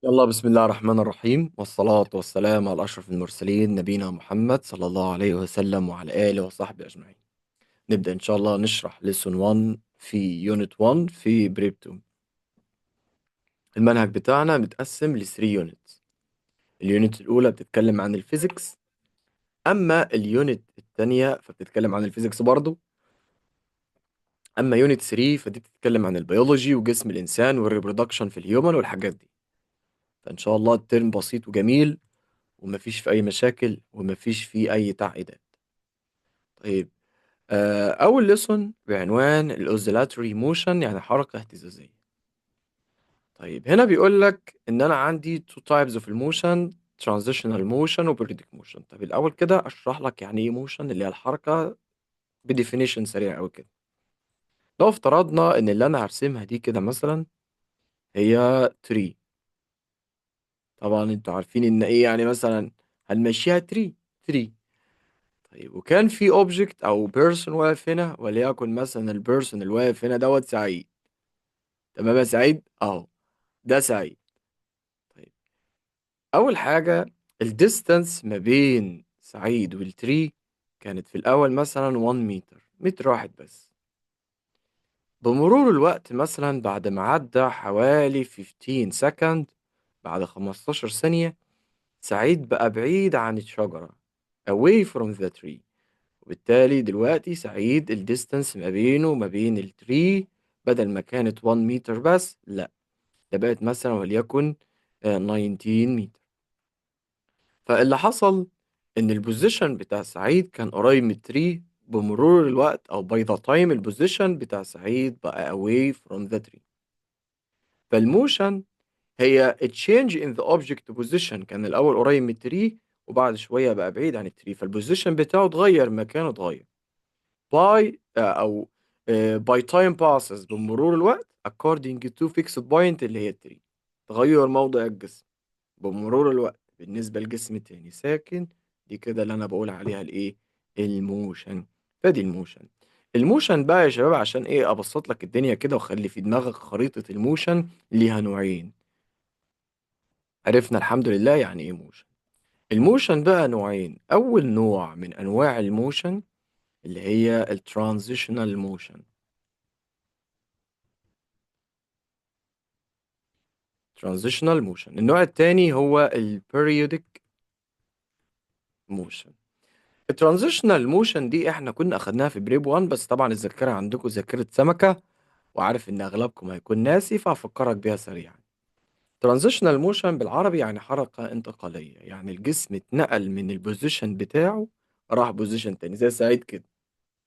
يلا بسم الله الرحمن الرحيم، والصلاة والسلام على أشرف المرسلين نبينا محمد صلى الله عليه وسلم وعلى آله وصحبه أجمعين. نبدأ إن شاء الله نشرح ليسون 1 في يونت 1 في بريب 2. المنهج بتاعنا متقسم ل 3 يونتس. اليونت الأولى بتتكلم عن الفيزيكس، أما اليونت الثانية فبتتكلم عن الفيزيكس برضو، أما يونت 3 فدي بتتكلم عن البيولوجي وجسم الإنسان والريبرودكشن في الهيومن والحاجات دي. فإن شاء الله الترم بسيط وجميل ومفيش فيه أي مشاكل ومفيش فيه أي تعقيدات. طيب، أول ليسون بعنوان الأوزيلاتوري موشن، يعني حركة اهتزازية. طيب هنا بيقول لك إن أنا عندي two types of الموشن: transitional motion و periodic motion. طب الأول كده أشرح لك يعني إيه موشن اللي هي الحركة بديفينيشن سريع أوي كده. لو افترضنا إن اللي أنا هرسمها دي كده مثلا هي tree. طبعا أنتوا عارفين إن إيه يعني مثلا هنمشيها tree. طيب وكان في اوبجكت او بيرسون واقف هنا، وليكن مثلا البيرسون اللي واقف هنا دوت سعيد. تمام يا سعيد اهو، ده سعيد. طيب اول حاجه الديستانس ما بين سعيد والتري كانت في الاول مثلا 1 متر واحد بس. بمرور الوقت مثلا بعد ما عدى حوالي 15 سكند، بعد 15 ثانيه سعيد بقى بعيد عن الشجره، away from the tree. وبالتالي دلوقتي سعيد الديستانس ما بينه وما بين التري بدل ما كانت 1 متر بس، لا ده بقت مثلا وليكن 19 متر. فاللي حصل ان البوزيشن بتاع سعيد كان قريب من التري. بمرور الوقت او باي ذا تايم البوزيشن بتاع سعيد بقى away from the tree. فالموشن هي a change in the object position. كان الاول قريب من التري وبعد شويه بقى بعيد عن التري، فالبوزيشن بتاعه اتغير، مكانه اتغير by أو by time passes، بمرور الوقت according to fixed point اللي هي التري. تغير موضع الجسم بمرور الوقت بالنسبة لجسم تاني ساكن، دي كده اللي أنا بقول عليها الإيه؟ الموشن. فدي الموشن. الموشن بقى يا شباب عشان إيه أبسط لك الدنيا كده وخلي في دماغك خريطة الموشن ليها نوعين. عرفنا الحمد لله يعني إيه موشن. الموشن بقى نوعين. أول نوع من أنواع الموشن اللي هي الترانزيشنال موشن. ترانزيشنال موشن. النوع التاني هو البيريودك موشن. الترانزيشنال موشن دي احنا كنا اخدناها في بريب 1، بس طبعا الذاكره عندكم ذاكره سمكه، وعارف ان اغلبكم هيكون ناسي فهفكرك بيها سريعا. ترانزيشنال موشن بالعربي يعني حركه انتقاليه، يعني الجسم اتنقل من البوزيشن بتاعه راح بوزيشن تاني، زي سعيد كده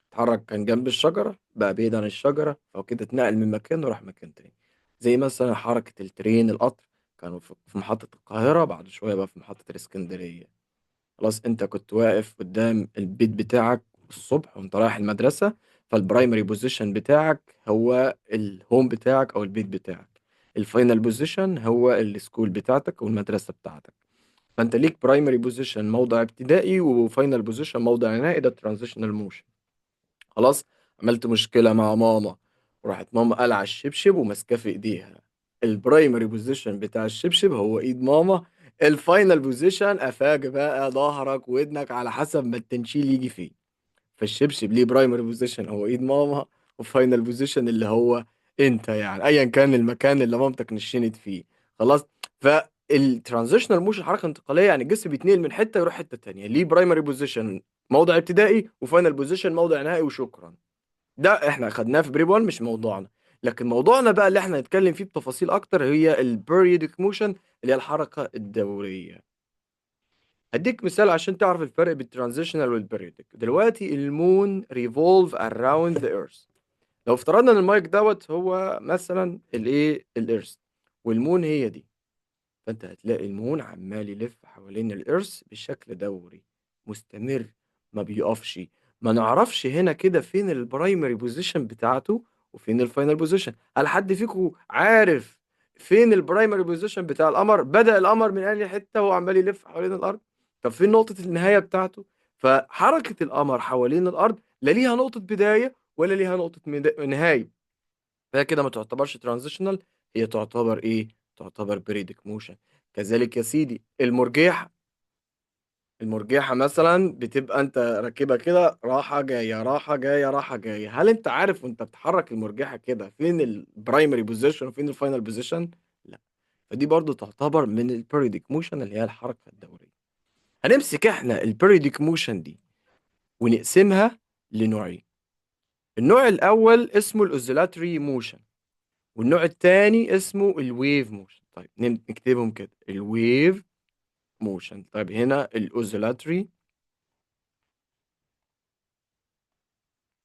اتحرك كان جنب الشجره بقى بعيد عن الشجره، فكده اتنقل من مكان وراح مكان تاني. زي مثلا حركه الترين القطر، كانوا في محطه القاهره، بعد شويه بقى في محطه الاسكندريه. خلاص انت كنت واقف قدام البيت بتاعك الصبح وانت رايح المدرسة، فالبرايمري بوزيشن بتاعك هو الهوم بتاعك او البيت بتاعك. الفاينل بوزيشن هو السكول بتاعتك او المدرسة بتاعتك. فانت ليك برايمري بوزيشن موضع ابتدائي وفاينل بوزيشن موضع نهائي، ده ترانزيشنال موشن. خلاص، عملت مشكلة مع ماما وراحت ماما قلع الشبشب وماسكاه في ايديها، البرايمري بوزيشن بتاع الشبشب هو ايد ماما. الفاينل بوزيشن قفاك بقى ظهرك ودنك على حسب ما التنشيل يجي فيه. فالشبشب ليه برايمري بوزيشن هو ايد ماما، وفاينل بوزيشن اللي هو انت، يعني ايا كان المكان اللي مامتك نشنت فيه. خلاص. فالترانزيشنال موشن حركه انتقاليه، يعني الجسم بيتنقل من حته يروح حته تانيه، ليه برايمري بوزيشن موضع ابتدائي وفاينل بوزيشن موضع نهائي وشكرا. ده احنا خدناه في بريب 1، مش موضوعنا. لكن موضوعنا بقى اللي احنا هنتكلم فيه بتفاصيل اكتر هي البيريودك موشن اللي هي الحركه الدوريه. هديك مثال عشان تعرف الفرق بين الترانزيشنال والبيريودك. دلوقتي المون ريفولف اراوند ذا ايرث. لو افترضنا ان المايك دوت هو مثلا الايه الارث، والمون هي دي، فانت هتلاقي المون عمال يلف حوالين الارث بشكل دوري مستمر، ما بيقفش. ما نعرفش هنا كده فين البرايمري بوزيشن بتاعته وفين الفاينل بوزيشن. هل حد فيكم عارف فين البرايمري بوزيشن بتاع القمر؟ بدأ القمر من أي حتة وهو عمال يلف حوالين الأرض؟ طب فين نقطة النهاية بتاعته؟ فحركة القمر حوالين الأرض لا ليها نقطة بداية ولا ليها نقطة نهاية. فهي كده ما تعتبرش ترانزيشنال، هي تعتبر ايه؟ تعتبر بيريدك موشن. كذلك يا سيدي المرجحة مثلا بتبقى انت راكبها كده راحة جاية راحة جاية راحة جاية. هل انت عارف وانت بتحرك المرجحة كده فين البرايمري بوزيشن وفين الفاينل بوزيشن؟ لا. فدي برضو تعتبر من البيريودك موشن اللي هي الحركة الدورية. هنمسك احنا البيريودك موشن دي ونقسمها لنوعين. النوع الاول اسمه الاوزيلاتري موشن، والنوع الثاني اسمه الويف موشن. طيب نكتبهم كده: الويف موشن. طيب هنا الاوزيلاتري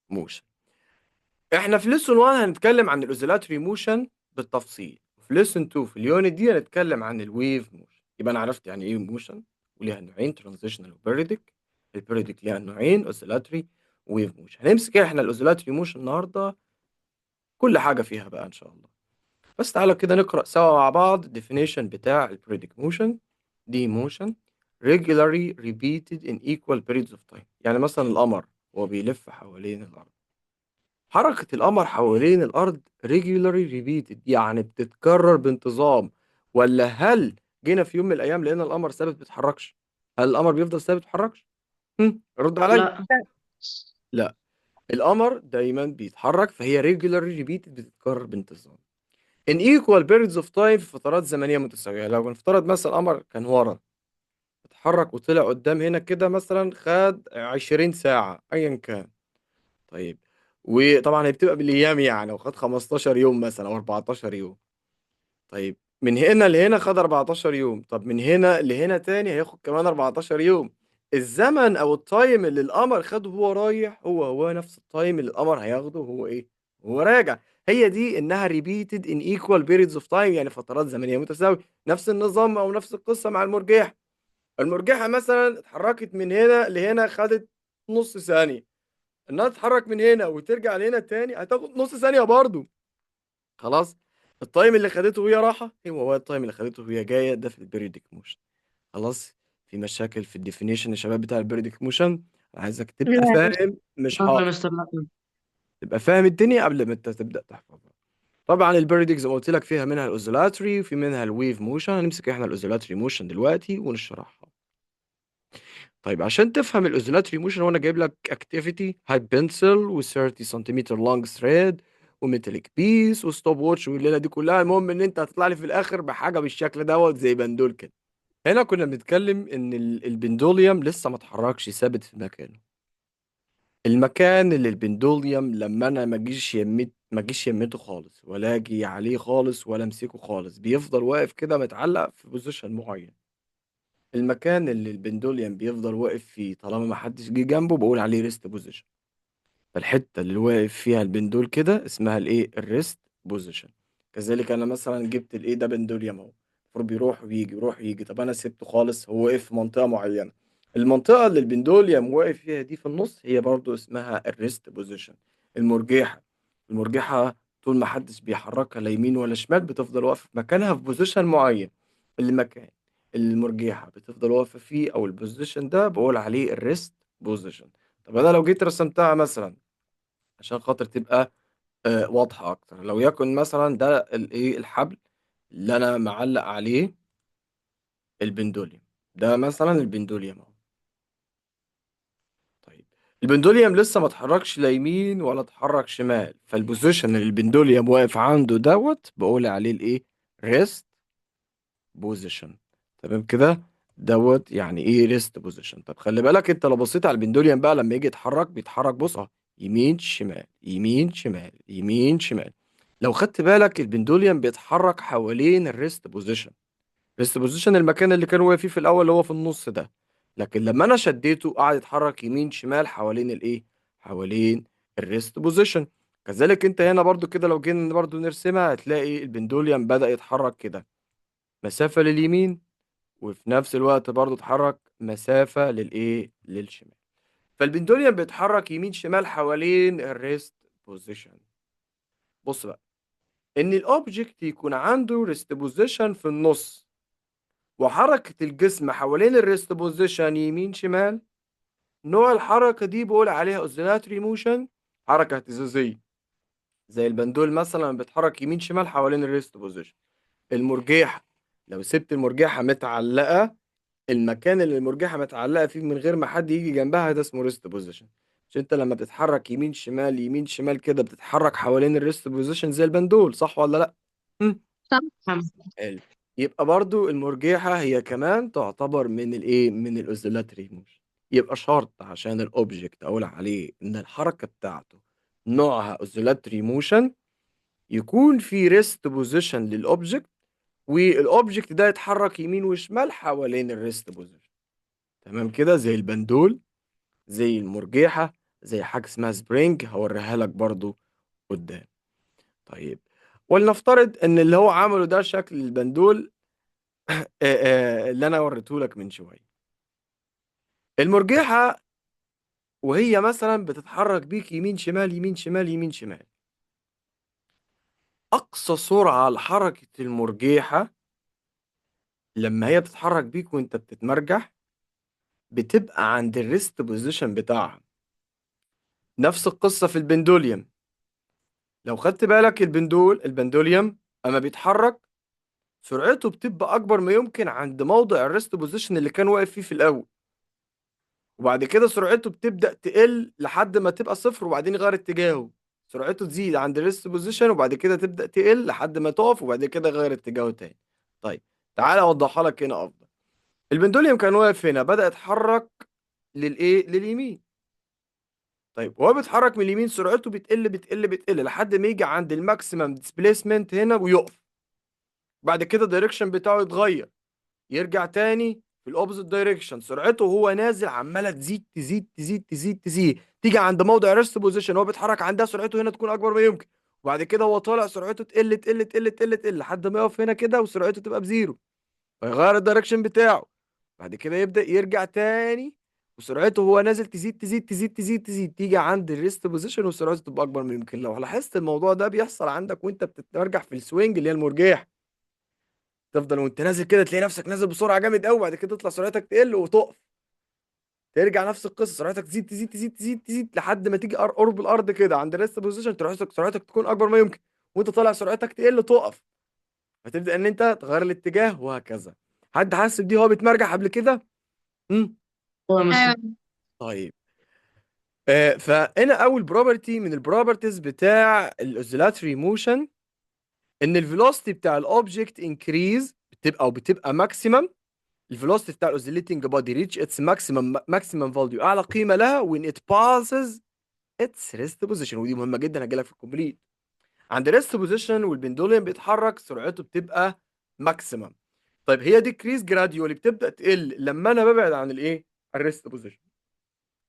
موشن. احنا في ليسون 1 هنتكلم عن الاوزيلاتري موشن بالتفصيل، وفي ليسون 2 في اليونت دي هنتكلم عن الويف موشن. يبقى انا عرفت يعني ايه موشن وليها نوعين: ترانزيشنال وبيريودك. البيريودك ليها نوعين: اوزيلاتري ويف موشن. هنمسك احنا الاوزيلاتري موشن النهارده كل حاجه فيها بقى ان شاء الله. بس تعالى كده نقرا سوا مع بعض الديفينيشن بتاع البيريودك موشن. دي موشن regularly repeated in equal periods of time. يعني مثلا القمر وهو بيلف حوالين الارض، حركة القمر حوالين الأرض regularly repeated يعني بتتكرر بانتظام. ولا هل جينا في يوم من الأيام لقينا القمر ثابت بيتحركش؟ هل القمر بيفضل ثابت بيتحركش؟ رد عليا. لا. لا، القمر دايما بيتحرك، فهي regularly repeated بتتكرر بانتظام in equal periods of time في فترات زمنية متساوية. لو نفترض مثلا القمر كان ورا، اتحرك وطلع قدام هنا كده مثلا خد 20 ساعة أيا كان. طيب، وطبعا هي بتبقى بالايام، يعني لو خد 15 يوم مثلا او 14 يوم. طيب من هنا لهنا خد 14 يوم، طب من هنا لهنا تاني هياخد كمان 14 يوم. الزمن او التايم اللي القمر خده وهو رايح هو نفس التايم اللي القمر هياخده هو ايه وهو راجع. هي دي انها repeated in equal periods of time، يعني فترات زمنيه متساويه. نفس النظام او نفس القصه مع المرجحه. المرجحه مثلا اتحركت من هنا لهنا خدت نص ثانيه، انها تتحرك من هنا وترجع لهنا تاني هتاخد نص ثانية برضو. خلاص. التايم اللي خدته وهي راحة هو التايم اللي خدته وهي جاية، ده في البيريودك موشن. خلاص. في مشاكل في الديفينيشن يا شباب بتاع البيريودك موشن؟ عايزك تبقى لا فاهم مش لا حافظ. مستر لا. تبقى فاهم الدنيا قبل ما انت تبدأ تحفظها. طبعا البيريودك زي ما قلت لك فيها منها الاوزيلاتري وفي منها الويف موشن. هنمسك احنا الاوزيلاتري موشن دلوقتي ونشرحها. طيب عشان تفهم الاوزيلاتري موشن وانا جايب لك اكتيفيتي: هاي بنسل و30 سنتيمتر لونج ثريد وميتاليك بيس وستوب ووتش والليله دي كلها. المهم ان انت هتطلع لي في الاخر بحاجه بالشكل دوت زي بندول كده. هنا كنا بنتكلم ان البندوليوم لسه ما اتحركش، ثابت في مكانه. المكان اللي البندوليوم لما انا ما اجيش يمته خالص ولا اجي عليه خالص ولا امسكه خالص، بيفضل واقف كده متعلق في بوزيشن معين. المكان اللي البندوليوم بيفضل واقف فيه طالما ما حدش جه جنبه بقول عليه ريست بوزيشن. فالحته اللي واقف فيها البندول كده اسمها الايه الريست بوزيشن. كذلك انا مثلا جبت الايه ده بندوليوم اهو، المفروض بيروح ويجي يروح ويجي. طب انا سبته خالص هو واقف في منطقه معينه، المنطقه اللي البندوليوم واقف فيها دي في النص هي برضو اسمها الريست بوزيشن. المرجحه المرجحه طول ما حدش بيحركها لا يمين ولا شمال بتفضل واقفه في مكانها في بوزيشن معين. المكان اللي المرجحه بتفضل واقفه فيه او البوزيشن ده بقول عليه الريست بوزيشن. طب انا لو جيت رسمتها مثلا عشان خاطر تبقى واضحة أكتر، لو يكن مثلا ده الإيه الحبل اللي أنا معلق عليه البندوليوم، ده مثلا البندوليوم أهو. طيب البندوليوم لسه ما اتحركش لا يمين ولا اتحرك شمال، فالبوزيشن اللي البندوليوم واقف عنده دوت بقول عليه الإيه ريست بوزيشن. تمام كده. دوت يعني ايه ريست بوزيشن. طب خلي بالك انت لو بصيت على البندوليوم بقى لما يجي يتحرك بيتحرك بص اهو يمين شمال يمين شمال يمين شمال. لو خدت بالك البندوليوم بيتحرك حوالين الريست بوزيشن. الريست بوزيشن المكان اللي كان واقف فيه في الاول اللي هو في النص ده، لكن لما انا شديته قعد يتحرك يمين شمال حوالين الايه حوالين الريست بوزيشن. كذلك انت هنا برضو كده لو جينا برضو نرسمها هتلاقي البندوليوم بدأ يتحرك كده مسافة لليمين، وفي نفس الوقت برضو اتحرك مسافة للايه للشمال. فالبندوليوم بيتحرك يمين شمال حوالين الريست بوزيشن. بص بقى، ان الاوبجكت يكون عنده ريست بوزيشن في النص وحركة الجسم حوالين الريست بوزيشن يمين شمال، نوع الحركة دي بقول عليها اوزيلاتري موشن، حركة اهتزازية. زي البندول مثلا بيتحرك يمين شمال حوالين الريست بوزيشن. المرجحة، لو سبت المرجحة متعلقة، المكان اللي المرجحة متعلقة فيه من غير ما حد يجي جنبها، ده اسمه ريست بوزيشن. مش انت لما بتتحرك يمين شمال يمين شمال كده بتتحرك حوالين الريست بوزيشن زي البندول، صح ولا لا؟ مم. صح محمد. حلو. يبقى برضو المرجحة هي كمان تعتبر من الايه، من الاوزيلاتري موشن. يبقى شرط عشان الاوبجكت اقول عليه ان الحركة بتاعته نوعها اوزيلاتري موشن، يكون في ريست بوزيشن للاوبجكت، والاوبجكت ده يتحرك يمين وشمال حوالين الريست بوزيشن. تمام كده، زي البندول، زي المرجحة، زي حاجة اسمها سبرينج هوريها لك برضو قدام. طيب، ولنفترض ان اللي هو عمله ده شكل البندول اللي انا وريته لك من شوية. المرجحة وهي مثلا بتتحرك بيك يمين شمال يمين شمال يمين شمال، اقصى سرعة لحركة المرجحة لما هي بتتحرك بيك وانت بتتمرجح بتبقى عند الريست بوزيشن بتاعها. نفس القصة في البندوليوم. لو خدت بالك البندوليوم اما بيتحرك سرعته بتبقى اكبر ما يمكن عند موضع الريست بوزيشن اللي كان واقف فيه في الاول، وبعد كده سرعته بتبدأ تقل لحد ما تبقى صفر وبعدين يغير اتجاهه. سرعته تزيد عند الريست بوزيشن وبعد كده تبدأ تقل لحد ما تقف وبعد كده يغير اتجاهه تاني. طيب، تعالى اوضحها لك هنا افضل. البندوليوم كان واقف هنا، بدأ يتحرك لليمين. طيب، وهو بيتحرك من اليمين سرعته بتقل بتقل بتقل لحد ما يجي عند الماكسيمم ديسبيسمنت هنا ويقف. بعد كده الدايركشن بتاعه يتغير، يرجع تاني في الاوبوزيت دايركشن، سرعته وهو نازل عماله تزيد تزيد تزيد تزيد تزيد، تيجي عند موضع ريست بوزيشن هو بيتحرك عندها سرعته هنا تكون اكبر ما يمكن، وبعد كده هو طالع سرعته تقل تقل تقل تقل تقل لحد ما يقف هنا كده وسرعته تبقى بزيرو، فيغير الدايركشن بتاعه. بعد كده يبدأ يرجع تاني وسرعته هو نازل تزيد تزيد تزيد تزيد تزيد، تيجي عند الريست بوزيشن وسرعته تبقى اكبر من يمكن. لو لاحظت الموضوع ده بيحصل عندك وانت بتترجح في السوينج اللي هي المرجح، تفضل وانت نازل كده تلاقي نفسك نازل بسرعه جامد قوي، بعد كده تطلع سرعتك تقل وتقف، ترجع نفس القصه سرعتك تزيد تزيد تزيد تزيد تزيد لحد ما تيجي قرب الارض كده عند الريست بوزيشن تروح سرعتك تكون اكبر ما يمكن، وانت طالع سرعتك تقل تقف، فتبدا ان انت تغير الاتجاه وهكذا. حد حاسس بدي هو بيتمرجح قبل كده؟ امم هو مش ايوه. طيب. فهنا اول بروبرتي من البروبرتيز بتاع الاوزيلاتري موشن ان الفيلوسيتي بتاع الاوبجكت انكريز، بتبقى ماكسيمم. الفيلوسيتي بتاع الاوزيليتنج بودي ريتش اتس ماكسيمم فاليو، اعلى قيمه لها when it passes its rest position، ودي مهمه جدا هجيلك في الكومبليت. عند ريست بوزيشن والبندوليوم بيتحرك سرعته بتبقى ماكسيمم. طيب، هي ديكريز جراديولي بتبدا تقل لما انا ببعد عن الايه، الريست بوزيشن.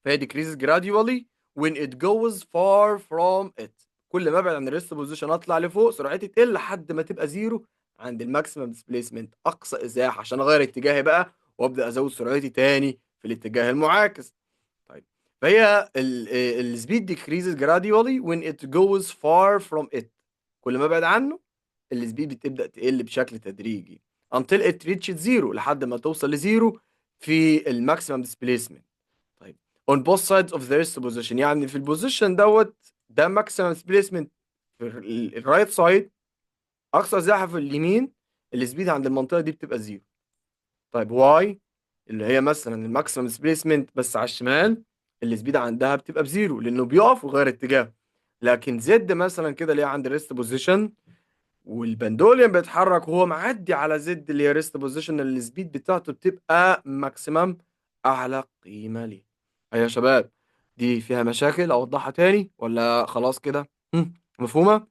فهي decreases gradually when it goes far from it. كل ما ابعد عن الريست بوزيشن اطلع لفوق سرعتي تقل لحد ما تبقى زيرو عند الماكسيمم ديسبيسمنت، اقصى ازاحه، عشان اغير اتجاهي بقى وابدا ازود سرعتي تاني في الاتجاه المعاكس. طيب، فهي السبيد decreases gradually when it goes far from it. كل ما ابعد عنه السبيد بتبدا تقل بشكل تدريجي until it reaches zero، لحد ما توصل لزيرو في الماكسيمم ديسبيسمنت. طيب، on both sides of the rest position، يعني في البوزيشن ده maximum displacement في الرايت سايد، اقصى زاحه في اليمين، السبيد عند المنطقه دي بتبقى زيرو. طيب، واي اللي هي مثلا الماكسيمم ديسبيسمنت بس على الشمال، السبيد عندها بتبقى بزيرو لانه بيقف وغير اتجاهه. لكن زد مثلا كده اللي هي عند الريست بوزيشن والبندوليوم بيتحرك وهو معدي على زد اللي هي ريست بوزيشن، السبيد بتاعته بتبقى ماكسيمم، اعلى قيمه ليه. ايوه يا شباب، دي فيها مشاكل اوضحها تاني ولا خلاص كده؟ مفهومه؟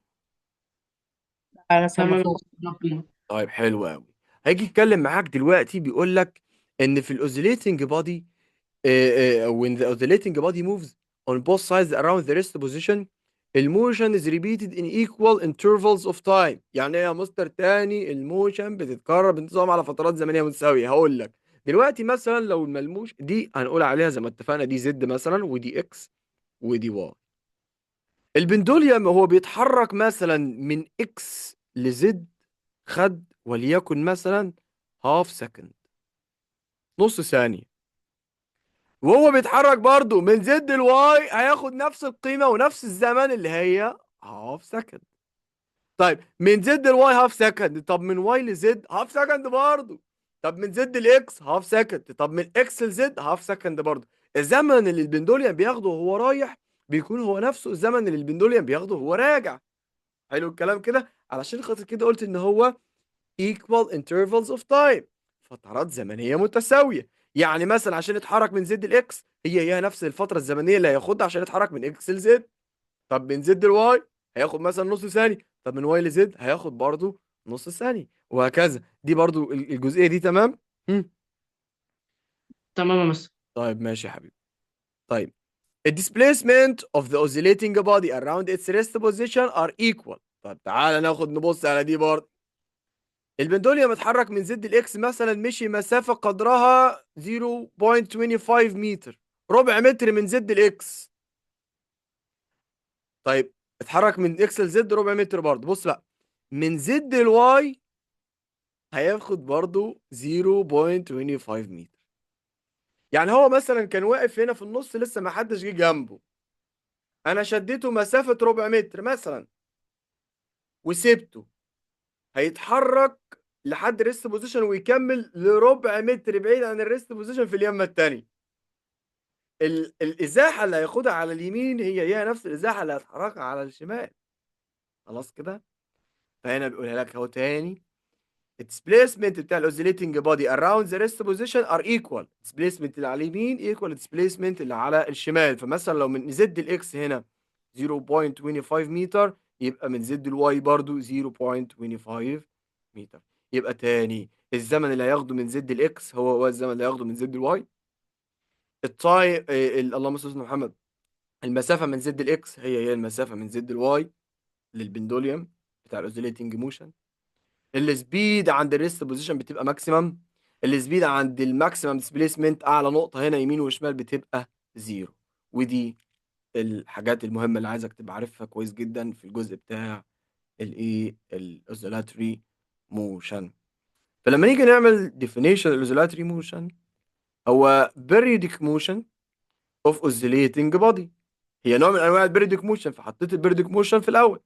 على سبب المفروض. طيب، حلو قوي. هيجي يتكلم معاك دلوقتي بيقول لك ان في الاوزيليتنج بودي when the oscillating body moves on both sides around the rest position الموشن is repeated in equal intervals of time. يعني ايه يا مستر تاني؟ الموشن بتتكرر بانتظام على فترات زمنيه متساويه. هقول لك دلوقتي مثلا لو الملموش دي هنقول عليها زي ما اتفقنا دي زد مثلا ودي اكس ودي واي. البندوليوم هو بيتحرك مثلا من اكس لزد، خد وليكن مثلا هاف سكند، نص ثانيه، وهو بيتحرك برضه من زد لواي هياخد نفس القيمة ونفس الزمن اللي هي هاف سكند. طيب من زد لواي هاف سكند، طب من واي لزد هاف سكند برضه. طب من زد لاكس هاف سكند، طب من اكس لزد هاف سكند برضه. الزمن اللي البندوليان بياخده وهو رايح بيكون هو نفسه الزمن اللي البندوليان بياخده وهو راجع. حلو الكلام كده. علشان خاطر كده قلت ان هو equal intervals of time، فترات زمنية متساوية. يعني مثلا عشان يتحرك من زد لاكس هي نفس الفترة الزمنية اللي هياخدها عشان يتحرك من اكس لزد. طب من زد لواي هياخد مثلا نص ثانية، طب من واي لزد هياخد برضو نص ثانية، وهكذا. دي برضو الجزئية دي تمام. هم. تمام يا مستر. طيب ماشي يا حبيبي. طيب the displacement of the oscillating body around its rest position are equal. طب تعالى ناخد نبص على دي برضه. البندوليوم اتحرك من زد الاكس مثلا، مشي مسافة قدرها 0.25 متر، ربع متر من زد الاكس. طيب اتحرك من اكس لزد ربع متر برضه. بص بقى، من زد لواي هياخد برضه 0.25 متر. يعني هو مثلا كان واقف هنا في النص لسه ما حدش جه جنبه، انا شديته مسافة ربع متر مثلا وسبته، هيتحرك لحد ريست بوزيشن ويكمل لربع متر بعيد عن الريست بوزيشن في اليمة التانية. الازاحه اللي هياخدها على اليمين هي نفس الازاحه اللي هتحركها على الشمال. خلاص كده. فهنا بيقولها لك اهو تاني: displacement بتاع الاوزيليتنج بودي around the rest position are equal. displacement اللي على اليمين equal displacement اللي على الشمال. فمثلا لو من زد الاكس هنا 0.25 متر، يبقى من زد الواي برضو 0.25 متر. يبقى تاني الزمن اللي هياخده من زد الاكس هو الزمن اللي هياخده من زد الواي. التايم اللهم صل على محمد. المسافة من زد الاكس هي المسافة من زد الواي للبندوليوم بتاع الاوزيليتنج موشن. السبيد عند الريست بوزيشن بتبقى ماكسيمم. السبيد عند الماكسيمم ديسبيسمنت اعلى نقطة هنا يمين وشمال بتبقى زيرو. ودي الحاجات المهمة اللي عايزك تبقى عارفها كويس جدا في الجزء بتاع الايه الاوزيلاتري موشن. فلما نيجي نعمل definition الاوزيلاتري موشن، هو periodic motion of oscillating body. هي نوع من انواع البيريدك موشن، فحطيت البيريدك موشن في الاول.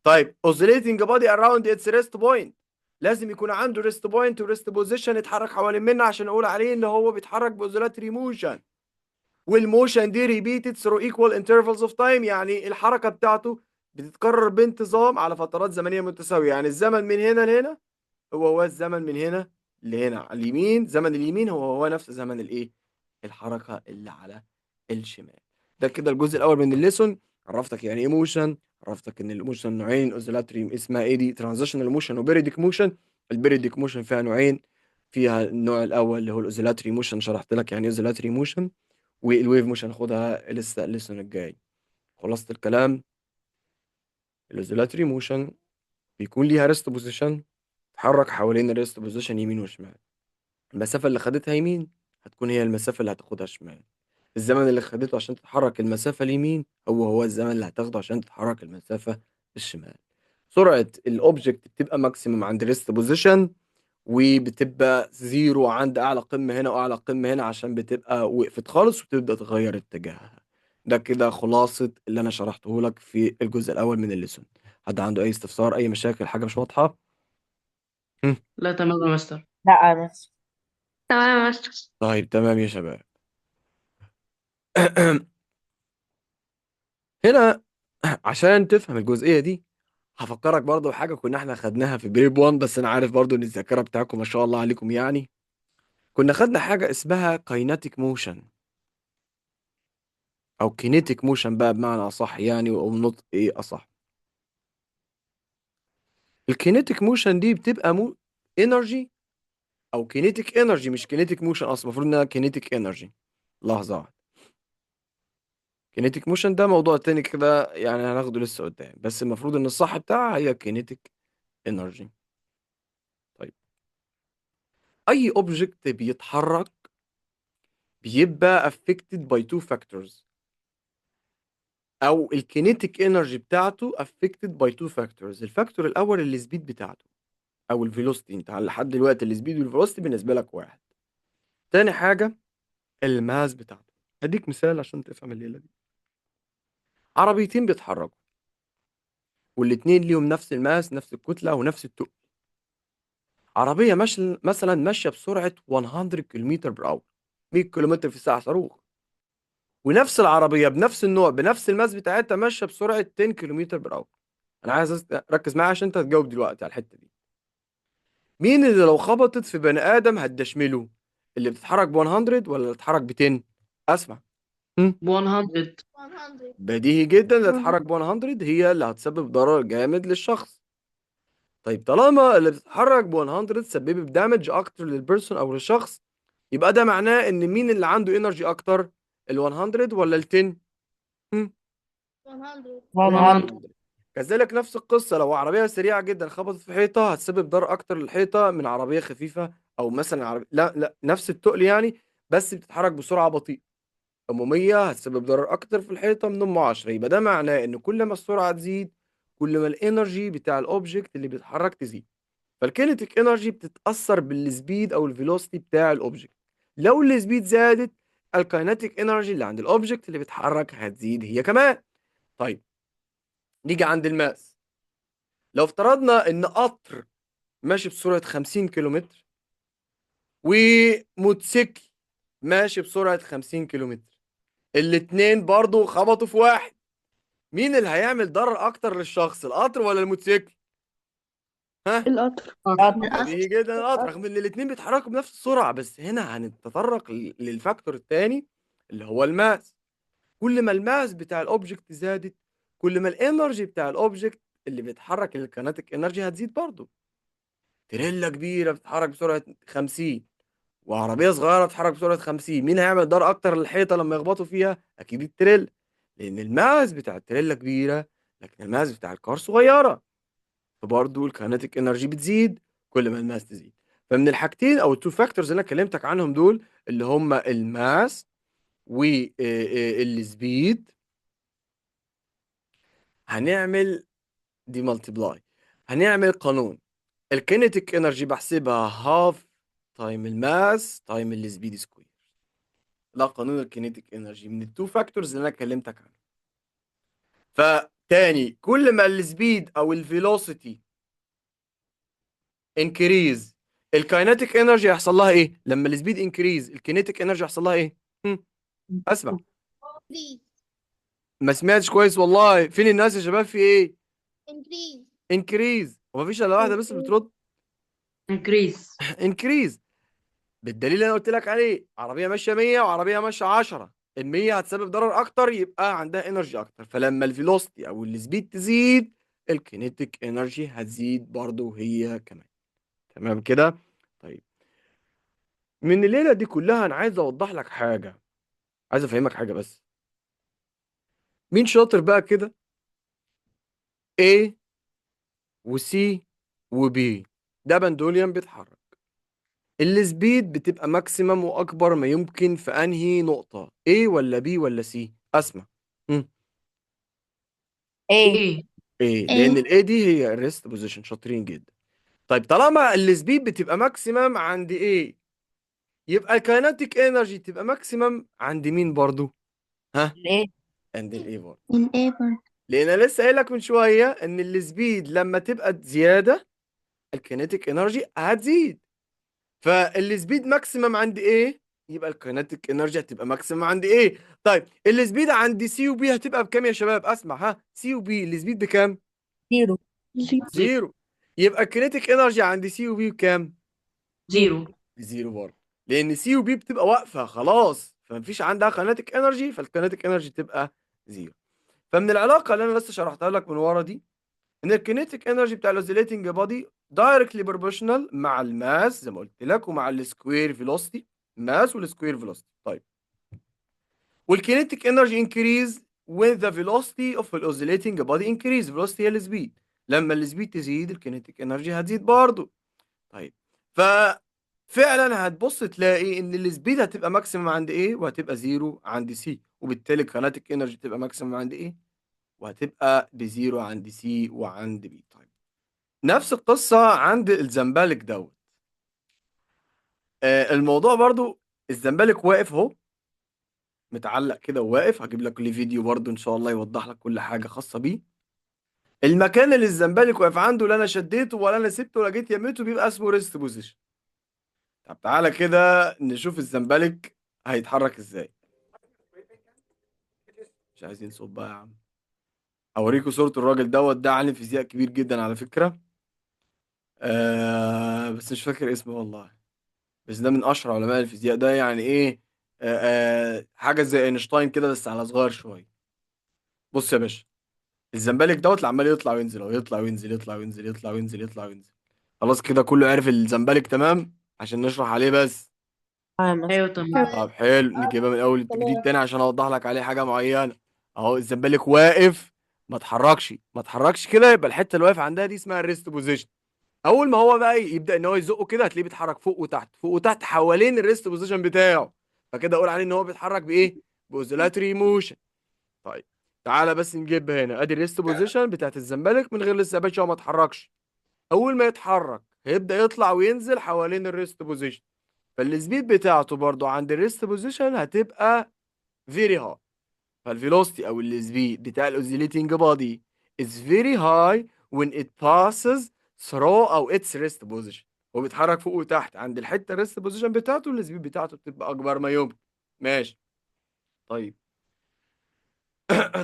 طيب oscillating body around its rest point، لازم يكون عنده rest point و rest position يتحرك حوالين منه عشان اقول عليه ان هو بيتحرك باوزيلاتري موشن. والموشن دي repeated through equal intervals of time، يعني الحركه بتاعته بتتكرر بانتظام على فترات زمنيه متساويه. يعني الزمن من هنا لهنا هو الزمن من هنا لهنا على اليمين. زمن اليمين هو نفس زمن الايه، الحركه اللي على الشمال. ده كده الجزء الاول من الليسون. عرفتك يعني ايه موشن، عرفتك ان الايموشن نوعين، اوزيلاتري اسمها ايه دي، ترانزيشنال موشن وبيريديك موشن. البيريديك موشن فيها نوعين، فيها النوع الاول اللي هو الاوزيلاتري موشن، شرحت لك يعني ايه اوزيلاتري موشن. والويف موشن خدها لسه الليسون الجاي. خلاصة الكلام: الاوزيلاتري موشن بيكون ليها ريست بوزيشن، تتحرك حوالين الريست بوزيشن يمين وشمال. المسافة اللي خدتها يمين هتكون هي المسافة اللي هتاخدها شمال. الزمن اللي خدته عشان تتحرك المسافة اليمين هو الزمن اللي هتاخده عشان تتحرك المسافة الشمال. سرعة الأوبجكت بتبقى ماكسيمم عند ريست بوزيشن، وبتبقى زيرو عند أعلى قمة هنا وأعلى قمة هنا عشان بتبقى وقفت خالص وبتبدأ تغير اتجاهها. ده كده خلاصة اللي أنا شرحته لك في الجزء الأول من الليسون. حد عنده أي استفسار، أي مشاكل، حاجة مش واضحة؟ هم. لا تمام يا مستر. لا بس. تمام يا مستر. طيب تمام يا شباب. هنا عشان تفهم الجزئية دي هفكرك برضو بحاجة كنا احنا خدناها في جريب 1، بس انا عارف برضو ان الذاكرة بتاعكم ما شاء الله عليكم يعني. كنا خدنا حاجة اسمها كايناتيك موشن او كينيتيك موشن بقى بمعنى اصح يعني، او نطق ايه اصح. الكينيتيك موشن دي بتبقى انرجي او كينيتيك انرجي، مش كينيتيك موشن اصلا، المفروض انها كينيتيك انرجي. لحظة واحدة. كينيتيك موشن ده موضوع تاني كده يعني هناخده لسه قدام، بس المفروض ان الصح بتاعها هي كينيتيك انرجي. طيب اي اوبجكت بيتحرك بيبقى affected by two factors، او الكينيتيك انرجي بتاعته affected by two factors. الفاكتور الاول السبيد بتاعته او الفيلوسيتي. انت لحد دلوقتي السبيد والفيلوسيتي بالنسبه لك واحد. تاني حاجه الماس بتاعته. هديك مثال عشان تفهم الليله دي. عربيتين بيتحركوا، والاتنين ليهم نفس الماس، نفس الكتلة ونفس التقل. عربية مثلا ماشية بسرعة 100 كيلومتر بر اور، 100 كيلومتر في الساعة، صاروخ. ونفس العربية بنفس النوع بنفس الماس بتاعتها ماشية بسرعة 10 كيلومتر بر اور. انا عايز ركز معايا عشان انت هتجاوب دلوقتي على الحتة دي. مين اللي لو خبطت في بني آدم هتدشمله؟ اللي بتتحرك ب 100 ولا اللي بتتحرك ب 10؟ اسمع. هم؟ 100. بديهي جدا، اللي تتحرك ب 100 هي اللي هتسبب ضرر جامد للشخص. طيب طالما اللي بتتحرك ب 100 سببت دامج اكتر للبيرسون او للشخص، يبقى ده معناه ان مين اللي عنده انرجي اكتر، ال 100 ولا ال 10؟ هم؟ 100. 100. كذلك نفس القصة، لو عربية سريعة جدا خبطت في حيطة هتسبب ضرر أكتر للحيطة من عربية خفيفة، أو مثلا لا لا نفس التقل يعني، بس بتتحرك بسرعة بطيئة. أم 100 هتسبب ضرر أكتر في الحيطة من أم 10. يبقى ده معناه إن كل ما السرعة تزيد كل ما الإنرجي بتاع الأوبجكت اللي بيتحرك تزيد. فالكينيتيك إنرجي بتتأثر بالسبيد أو الفيلوسيتي بتاع الأوبجكت. لو السبيد زادت الكاينتيك إنرجي اللي عند الأوبجكت اللي بيتحرك هتزيد هي كمان. طيب نيجي عند الماس. لو افترضنا ان قطر ماشي بسرعة 50 كيلومتر وموتوسيكل ماشي بسرعة 50 كيلومتر، الاتنين برضو خبطوا في واحد، مين اللي هيعمل ضرر اكتر للشخص، القطر ولا الموتوسيكل؟ ها؟ القطر. بديهي جدا القطر، رغم ان الاتنين بيتحركوا بنفس السرعة، بس هنا هنتطرق للفاكتور التاني اللي هو الماس. كل ما الماس بتاع الاوبجكت زادت كل ما الانرجي بتاع الاوبجكت اللي بيتحرك الكينيتيك انرجي هتزيد برضو. تريلا كبيرة بتتحرك بسرعة 50 وعربية صغيرة بتتحرك بسرعة 50، مين هيعمل ضرر أكتر للحيطة لما يخبطوا فيها؟ أكيد التريلا، لأن الماس بتاع التريلا كبيرة لكن الماس بتاع الكار صغيرة، فبرضه الكينيتيك انرجي بتزيد كل ما الماس تزيد. فمن الحاجتين أو التو فاكتورز اللي أنا كلمتك عنهم دول اللي هم الماس والسبيد، هنعمل دي مالتيبلاي، هنعمل قانون. الكينيتيك انرجي بحسبها هاف تايم الماس تايم السبيد سكوير. ده قانون الكينيتيك انرجي من التو فاكتورز اللي انا كلمتك عنها. فتاني، كل ما السبيد او الفيلوسيتي انكريز الكاينيتيك انرجي هيحصل لها ايه؟ لما السبيد انكريز الكينيتيك انرجي هيحصل لها ايه؟ اسمع. ما سمعتش كويس والله، فين الناس يا شباب، في ايه؟ انكريز، ومفيش الا واحده بس اللي بترد. increase. انكريز، بالدليل اللي انا قلت لك عليه، عربيه ماشيه 100 وعربيه ماشيه 10، ال 100 هتسبب ضرر اكتر يبقى عندها انرجي اكتر، فلما الفيلوسيتي او السبيد تزيد الكينيتيك انرجي هتزيد برضه هي كمان. تمام كده؟ طيب من الليله دي كلها انا عايز اوضح لك حاجه، عايز افهمك حاجه بس. مين شاطر بقى كده؟ A و C و B، ده بندوليوم بيتحرك، السبيد بتبقى ماكسيمم واكبر ما يمكن في انهي نقطة، A ولا B ولا C؟ اسمع. مم. ايه. ايه. A، لان ايه. الاي دي هي الريست بوزيشن، شاطرين جدا. طيب طالما السبيد بتبقى ماكسيمم عند A يبقى الكايناتيك انرجي تبقى ماكسيمم عند مين برضو؟ ها؟ الايه. عند الاي برضو. من ايه برضه. لان انا لسه قايل لك من شوية ان السبيد لما تبقى زيادة الكينيتيك انرجي هتزيد، فالسبيد ماكسيمم عند ايه يبقى الكينيتيك انرجي هتبقى ماكسيمم عند ايه. طيب السبيد عند سي وبي هتبقى بكام يا شباب؟ اسمع، ها، سي وبي السبيد بكام؟ زيرو. زيرو. زيرو. يبقى الكينيتيك انرجي عند سي وبي بكام؟ زيرو. بزيرو برضه، لان سي وبي بتبقى واقفه خلاص فمفيش عندها كينيتيك انرجي، فالكينيتيك انرجي تبقى زيرو. فمن العلاقه اللي انا لسه شرحتها لك من ورا دي ان الكينيتيك انرجي بتاع الاوزيليتنج بودي دايركتلي بروبورشنال مع الماس زي ما قلت لك ومع السكوير فيلوسيتي، ماس والسكوير فيلوسيتي. طيب والكينيتيك انرجي انكريز with the velocity of the oscillating body increase، velocity هي السبيد، لما السبيد تزيد الكينيتيك انرجي هتزيد برضه. طيب ففعلا هتبص تلاقي ان السبيد هتبقى ماكسيمم عند ايه وهتبقى زيرو عند سي، وبالتالي الكينيتيك انرجي تبقى ماكسيمم عند ايه وهتبقى بزيرو عند سي وعند بي. طيب نفس القصة عند الزمبالك دوت. الموضوع برضو الزمبالك واقف اهو، متعلق كده وواقف، هجيب لك ليه فيديو برضو ان شاء الله يوضح لك كل حاجة خاصة بيه. المكان اللي الزمبلك واقف عنده، لا انا شديته ولا انا سبته ولا جيت يميته، بيبقى اسمه ريست بوزيشن. طب تعالى كده نشوف الزمبلك هيتحرك ازاي. مش عايزين صوت بقى يا عم. اوريكم صورة الراجل دوت، ده عالم فيزياء كبير جدا على فكرة. بس مش فاكر اسمه والله. بس ده من اشهر علماء الفيزياء، ده يعني ايه، حاجة زي اينشتاين كده بس على صغير شوية. بص يا باشا، الزمبلك دوت اللي عمال يطلع وينزل، او يطلع وينزل يطلع وينزل يطلع وينزل يطلع وينزل. خلاص كده كله عارف الزمبلك تمام عشان نشرح عليه بس. ايوه تمام. طب حلو، نجيبها من اول التجديد تاني عشان اوضح لك عليه حاجه معينه. اهو الزمالك واقف، ما اتحركش ما اتحركش كده، يبقى الحته اللي واقف عندها دي اسمها الريست بوزيشن. اول ما هو بقى يبدا ان هو يزقه كده، هتلاقيه بيتحرك فوق وتحت فوق وتحت حوالين الريست بوزيشن بتاعه. فكده اقول عليه ان هو بيتحرك بايه؟ باوزيلاتري موشن. طيب تعالى بس نجيب هنا، ادي الريست بوزيشن بتاعت الزمالك من غير لسه يا باشا، هو ما اتحركش. اول ما يتحرك هيبدا يطلع وينزل حوالين الريست بوزيشن. فالسبيد بتاعته برضو عند الريست بوزيشن هتبقى فيري هاي. فالفيلوسيتي او السبيد بتاع الاوزيليتنج بادي is very high when it passes through او its rest position. هو بيتحرك فوق وتحت عند الحته الريست بوزيشن بتاعته، السبيد بتاعته بتبقى اكبر ما يمكن. ماشي. طيب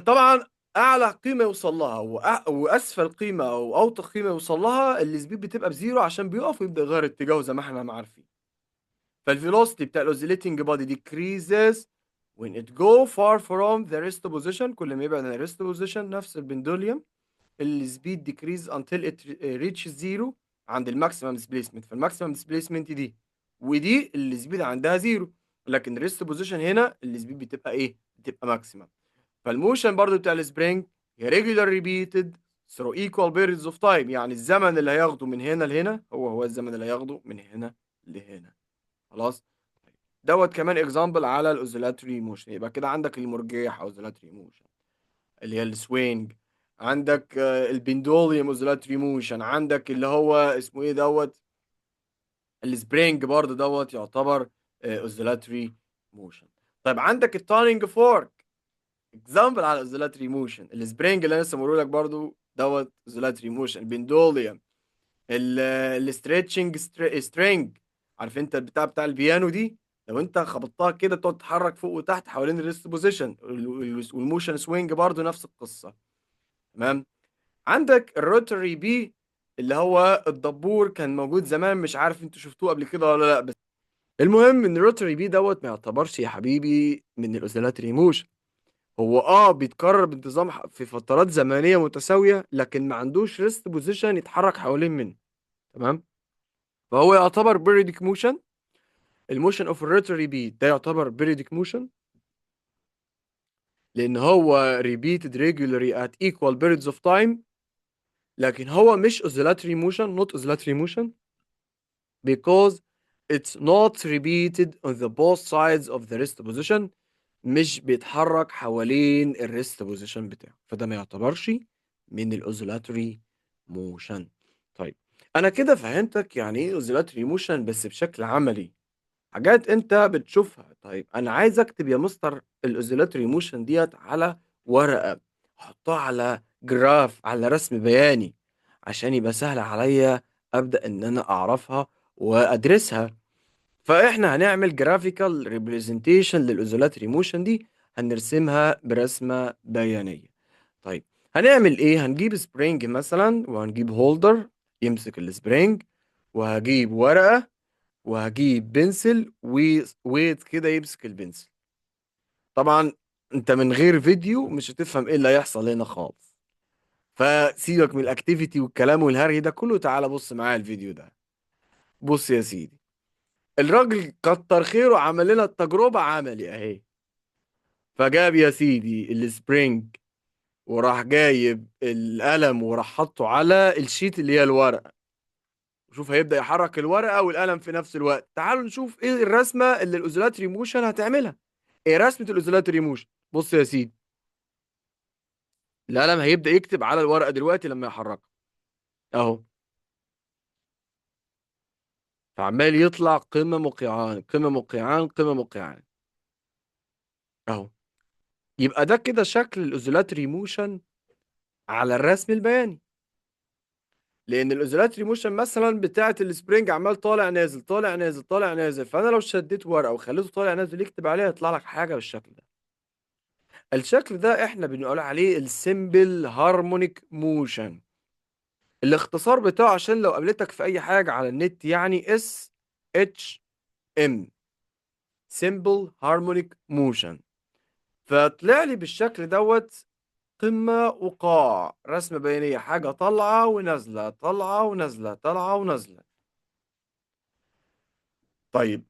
طبعا اعلى قيمه يوصل لها واسفل قيمه او اوطى قيمه يوصل لها السبيد بتبقى بزيرو، عشان بيقف ويبدا يغير اتجاهه زي ما احنا ما عارفين. فالفيلوسيتي بتاع الاوزيليتنج بادي decreases when it go far from the rest position. كل ما يبعد عن الريست position نفس البندوليوم، السبيد decrease until it reaches zero عند الماكسيمم displacement. فالماكسيمم displacement دي ودي السبيد عندها زيرو، لكن الريست position هنا السبيد بتبقى ايه؟ بتبقى ماكسيمم. فالموشن برضو بتاع السبرينج هي regular repeated through equal periods of time. يعني الزمن اللي هياخده من هنا لهنا هو الزمن اللي هياخده من هنا لهنا. خلاص. دوت كمان اكزامبل على الاوزيلاتري موشن. يبقى كده عندك المرجح اوزيلاتري موشن اللي هي السوينج، عندك البندوليوم اوزيلاتري موشن، عندك اللي هو اسمه ايه دوت السبرينج برضه دوت يعتبر اوزيلاتري موشن. طيب عندك التانينج فورك اكزامبل على الاوزيلاتري موشن. السبرينج اللي انا لسه بقول لك برضه دوت اوزيلاتري موشن. البندوليوم، الستريتشنج سترينج، عارف انت البتاع بتاع البيانو دي، لو انت خبطتها كده تقعد تتحرك فوق وتحت حوالين الريست بوزيشن. والموشن سوينج برضو نفس القصه. تمام. عندك الروتري بي اللي هو الدبور، كان موجود زمان، مش عارف انتوا شفتوه قبل كده ولا لا. بس المهم ان الروتري بي دوت ما يعتبرش يا حبيبي من الاوزيلاتري موشن. هو بيتكرر بانتظام في فترات زمنيه متساويه، لكن ما عندوش ريست بوزيشن يتحرك حوالين منه. تمام. فهو يعتبر بيريدك موشن. الموشن اوف الروتري بيت ده يعتبر بيريدك موشن لان هو repeated regularly at equal periods of time. لكن هو مش oscillatory motion, not oscillatory motion, because it's not repeated on the both sides of the rest position. مش بيتحرك حوالين الريست بوزيشن بتاعه، فده ما يعتبرش من الاوزيلاتري موشن. طيب انا كده فهمتك يعني ايه اوزيلاتري موشن بس بشكل عملي، حاجات انت بتشوفها. طيب انا عايز اكتب يا مستر الاوزيلاتري موشن ديت على ورقه، احطها على جراف، على رسم بياني، عشان يبقى سهل عليا ابدا ان انا اعرفها وادرسها. فاحنا هنعمل جرافيكال ريبريزنتيشن للاوزيلاتري موشن دي، هنرسمها برسمه بيانيه. طيب هنعمل ايه؟ هنجيب سبرينج مثلا وهنجيب هولدر يمسك السبرينج، وهجيب ورقه وهجيب بنسل وويت كده يمسك البنسل. طبعا انت من غير فيديو مش هتفهم ايه اللي هيحصل هنا خالص، فسيبك من الاكتيفيتي والكلام والهري ده كله، تعالى بص معايا الفيديو ده. بص يا سيدي، الراجل كتر خيره عمل لنا التجربة عملي اهي. فجاب يا سيدي السبرينج، وراح جايب القلم وراح حطه على الشيت اللي هي الورقة. شوف هيبدأ يحرك الورقة والقلم في نفس الوقت. تعالوا نشوف ايه الرسمة اللي الاوزيلاتري موشن هتعملها. ايه رسمة الاوزيلاتري موشن؟ بص يا سيدي، القلم هيبدأ يكتب على الورقة دلوقتي لما يحركها اهو. فعمال يطلع قمة مقيعان قمة مقيعان قمة مقيعان اهو. يبقى ده كده شكل الاوزيلاتري موشن على الرسم البياني. لان الاوزيلاتري موشن مثلا بتاعه السبرينج عمال طالع نازل طالع نازل طالع نازل، فانا لو شديت ورقه وخليته طالع نازل يكتب عليها يطلع لك حاجه بالشكل ده. الشكل ده احنا بنقول عليه السيمبل هارمونيك موشن. الاختصار بتاعه عشان لو قابلتك في اي حاجه على النت يعني اس اتش ام، سيمبل هارمونيك موشن. فطلع لي بالشكل دوت قمة وقاع، رسمة بيانية، حاجة طالعة ونازلة طالعة ونازلة طالعة ونازلة. طيب،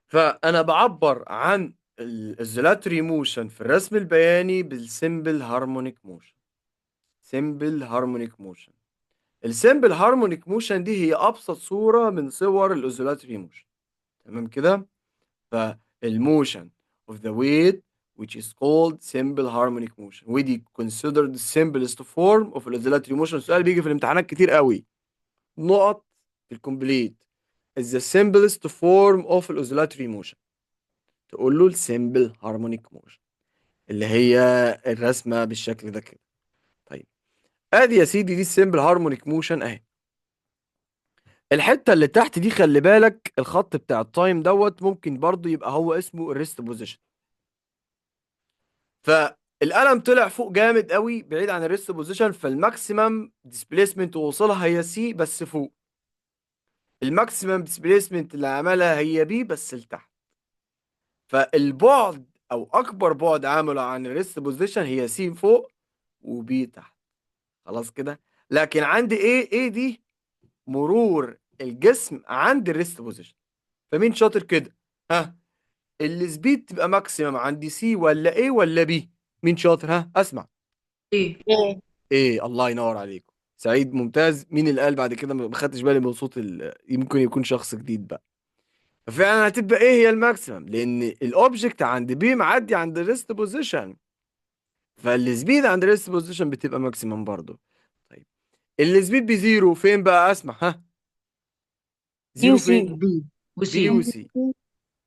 فأنا بعبر عن الزلاتري موشن في الرسم البياني بالسيمبل هارمونيك موشن. سيمبل هارمونيك موشن. السيمبل هارمونيك موشن دي هي أبسط صورة من صور الأوزيلاتري موشن. تمام كده؟ فالموشن of the weight which is called simple harmonic motion ودي considered the simplest form of oscillatory motion. السؤال بيجي في الامتحانات كتير قوي، نقط في الكومبليت is the simplest form of oscillatory motion، تقول له السيمبل هارمونيك موشن اللي هي الرسمه بالشكل ده كده. طيب، ادي يا سيدي دي السيمبل هارمونيك موشن اهي. الحته اللي تحت دي خلي بالك الخط بتاع التايم دوت ممكن برضو يبقى هو اسمه الريست بوزيشن. فالقلم طلع فوق جامد قوي بعيد عن الريست بوزيشن، فالماكسيمم ديسبيسمنت وصلها هي سي بس فوق، الماكسيمم ديسبيسمنت اللي عملها هي بي بس لتحت. فالبعد او اكبر بعد عمله عن الريست بوزيشن هي سي فوق وبي تحت. خلاص كده. لكن عندي ايه دي مرور الجسم عند الريست بوزيشن. فمين شاطر كده؟ ها، السبيد تبقى ماكسيمم عندي سي ولا ايه ولا بي؟ مين شاطر؟ ها اسمع. ايه ايه ايه، الله ينور عليكم، سعيد ممتاز. مين اللي قال بعد كده؟ ما خدتش بالي من صوت يمكن يكون شخص جديد بقى. ففعلا هتبقى ايه هي الماكسيمم، لان الاوبجكت عند بي معدي عند الريست بوزيشن، فالسبيد عند الريست بوزيشن بتبقى ماكسيمم برضه. طيب، السبيد بزيرو فين بقى؟ اسمع. ها، يو زيرو سي. فين؟ بي بي وسي. وسي.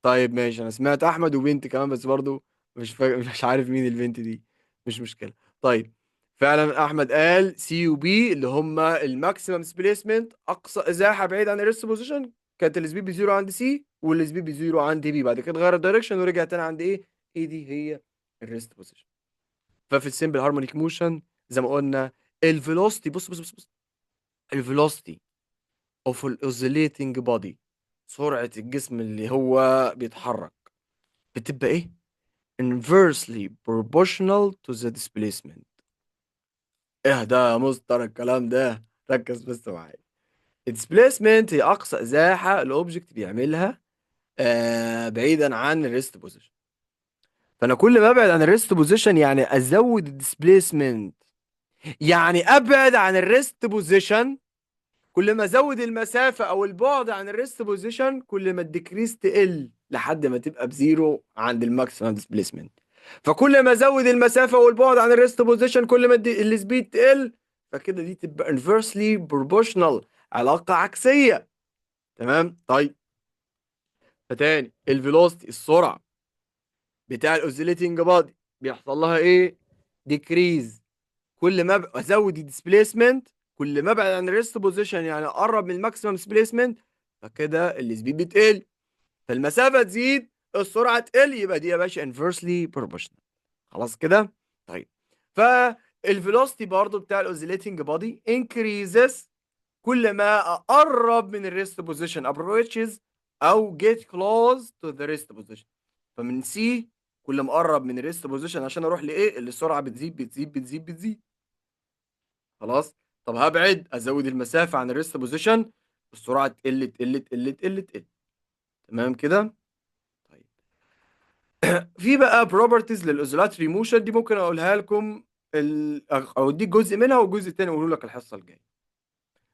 طيب ماشي، انا سمعت احمد وبنت كمان بس برضه مش عارف مين البنت دي. مش مشكلة. طيب، فعلا احمد قال سي وبي اللي هما الماكسيمم سبيسمنت، اقصى ازاحه بعيد عن الريست بوزيشن، كانت السبيد بزيرو عند سي والسبيد بزيرو عند بي، بعد كده غير الدايركشن ورجع تاني عند ايه؟ ايه دي هي الريست بوزيشن. ففي السيمبل هارمونيك موشن زي ما قلنا الفيلوسيتي، بص الفيلوسيتي اوف الاوزيليتنج بودي، سرعه الجسم اللي هو بيتحرك، بتبقى ايه؟ inversely proportional to the displacement. ايه ده يا مستر الكلام ده؟ ركز بس معايا. الديسبيسمنت هي اقصى ازاحه الاوبجكت بيعملها بعيدا عن الريست بوزيشن. فانا كل ما ابعد عن الريست بوزيشن يعني ازود الديسبيسمنت، يعني ابعد عن الريست بوزيشن. كل ما ازود المسافه او البعد عن الريست بوزيشن كل ما الديكريس تقل لحد ما تبقى بزيرو عند الماكسيمم ديسبيسمنت. فكل ما ازود المسافه والبعد عن الريست بوزيشن كل ما السبيد تقل. فكده دي تبقى inversely proportional، علاقه عكسيه. تمام. طيب، فتاني الفيلوسيتي السرعه بتاع الاوزيليتنج بادي بيحصل لها ايه؟ ديكريز. كل ما ازود الديسبيسمنت كل ما ابعد عن الريست بوزيشن يعني اقرب من الماكسيمم ديسبيسمنت فكده السبيد بتقل. فالمسافه تزيد السرعه تقل، يبقى دي يا باشا انفرسلي بروبورشنال. خلاص كده. طيب، فالفيلوسيتي برضو بتاع الاوزيليتنج بادي انكريزز كل ما اقرب من الريست بوزيشن approaches او get close to the rest position. فمن سي كل ما اقرب من الريست بوزيشن عشان اروح لايه اللي السرعه بتزيد بتزيد بتزيد بتزيد. خلاص. طب هبعد ازود المسافه عن الريست بوزيشن السرعه تقل تقل تقل تقل تقل. تمام كده. طيب، في بقى بروبرتيز للاوزيلاتري موشن دي ممكن اقولها لكم او اديك جزء منها والجزء التاني اقوله لك الحصه الجايه.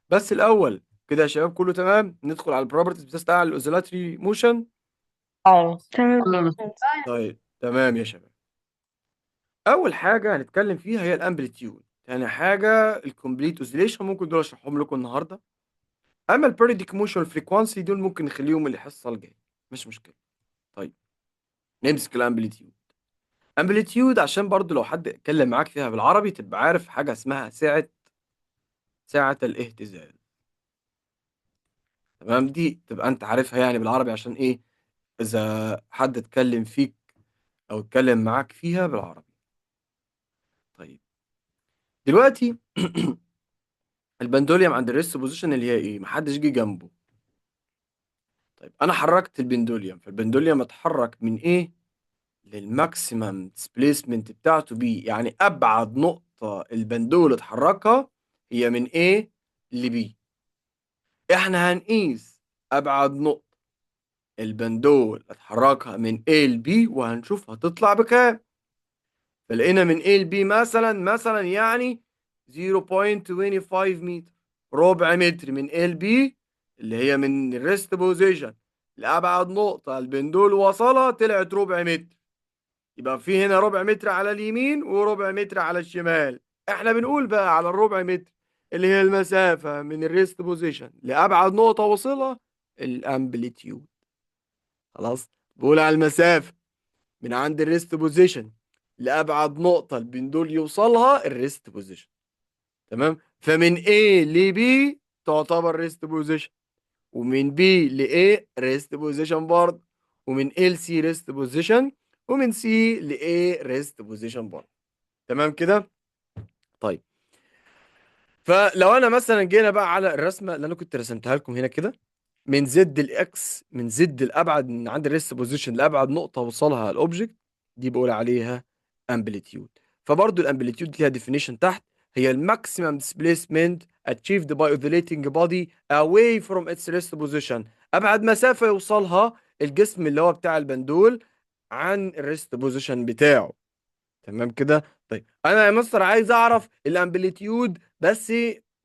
بس الاول كده يا شباب كله تمام، ندخل على البروبرتيز بتاع الاوزيلاتري موشن. اه. تمام. طيب تمام يا شباب. اول حاجه هنتكلم فيها هي الامبليتيود، تاني حاجه الكومبليت اوزيليشن، ممكن دول اشرحهم لكم النهارده. اما البيريودك موشن والفريكوانسي دول ممكن نخليهم الحصه الجايه، مش مشكله. طيب، نمسك الامبليتيود. امبليتيود عشان برضو لو حد اتكلم معاك فيها بالعربي تبقى عارف حاجة اسمها ساعة الاهتزاز. تمام، دي تبقى انت عارفها يعني بالعربي عشان ايه، اذا حد اتكلم فيك او اتكلم معاك فيها بالعربي. طيب دلوقتي البندوليوم عند الريست بوزيشن اللي هي ايه، محدش جه جنبه. طيب انا حركت البندوليوم، فالبندوليوم اتحرك من ايه للماكسيمم ديسبيسمنت بتاعته بي، يعني ابعد نقطة البندول اتحركها هي من ايه لبي. احنا هنقيس ابعد نقطة البندول اتحركها من A ل B وهنشوف هتطلع بكام. فلقينا من A ل B مثلا يعني 0.25 متر، ربع متر من A ل B، اللي هي من الريست بوزيشن لأبعد نقطة البندول وصلها طلعت ربع متر. يبقى في هنا ربع متر على اليمين وربع متر على الشمال. احنا بنقول بقى على الربع متر اللي هي المسافة من الريست بوزيشن لأبعد نقطة وصلها الامبليتيود. خلاص، بقول على المسافة من عند الريست بوزيشن لأبعد نقطة البندول يوصلها الريست بوزيشن. تمام، فمن A ل B تعتبر ريست بوزيشن، ومن B ل A ريست بوزيشن برضه، ومن A ل C ريست بوزيشن، ومن C ل A ريست بوزيشن برضه. تمام كده. طيب فلو انا مثلا جينا بقى على الرسمه اللي انا كنت رسمتها لكم هنا كده، من زد الاكس، من زد الابعد من عند الريست بوزيشن لابعد نقطه وصلها الاوبجكت، دي بقول عليها امبليتيود. فبرضه الامبليتيود ليها ديفينيشن تحت، هي الماكسيمم displacement achieved by oscillating body away from its rest position، ابعد مسافه يوصلها الجسم اللي هو بتاع البندول عن الريست بوزيشن بتاعه. تمام كده. طيب انا يا مستر عايز اعرف الامبليتيود بس